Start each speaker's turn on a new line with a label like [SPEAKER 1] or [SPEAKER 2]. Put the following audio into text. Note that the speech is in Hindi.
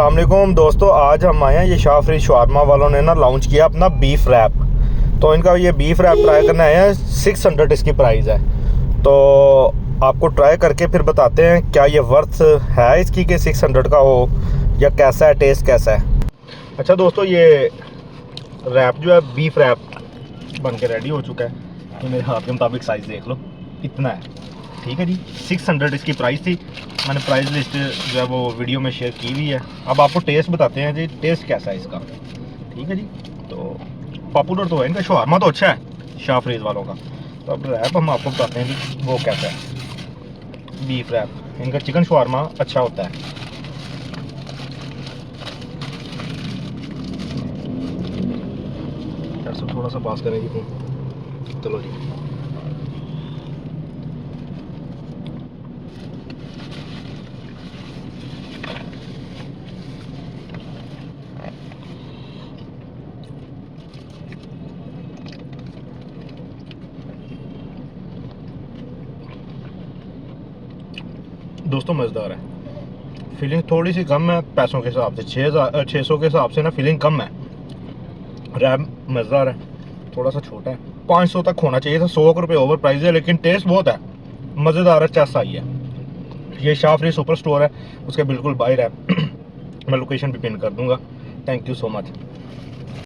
[SPEAKER 1] अस्सलाम वालेकुम दोस्तों, आज हम आए हैं ये शाह फरीद शवारमा वालों ने ना लॉन्च किया अपना बीफ रैप। तो इनका ये बीफ रैप ट्राई करने आए हैं। 600 इसकी प्राइस है। तो आपको ट्राई करके फिर बताते हैं क्या ये वर्थ है इसकी कि 600 का हो या कैसा है, टेस्ट कैसा है। अच्छा दोस्तों, ये रैप जो है बीफ रैप बन के रेडी हो चुका है। ये मेरे हाथ के मुताबिक साइज़ देख लो, इतना है। ठीक है जी, 600 इसकी प्राइस थी। मैंने प्राइस लिस्ट जो है वो वीडियो में शेयर की हुई है। अब आपको टेस्ट बताते हैं जी, टेस्ट कैसा है इसका। ठीक है जी, तो पॉपुलर तो है इनका शवारमा, तो अच्छा है शाह फरीद वालों का। तो अब रैप हम आपको बताते हैं जी वो कैसा है। बीफ रैप, इनका चिकन शवारमा अच्छा होता है। थोड़ा सा पास करें जी, चलो जी। दोस्तों मज़ेदार है, फीलिंग थोड़ी सी कम है पैसों के हिसाब से। 600 के हिसाब से ना फीलिंग कम है। रैप मज़ेदार है, थोड़ा सा छोटा है। 500 तक होना चाहिए था, 100 रुपये ओवर प्राइस है, लेकिन टेस्ट बहुत है, मज़ेदार है, चस आई है। ये शाह फरीद सुपर स्टोर है, उसके बिल्कुल बाहर है। मैं लोकेशन भी पिन कर दूंगा। Thank you so much.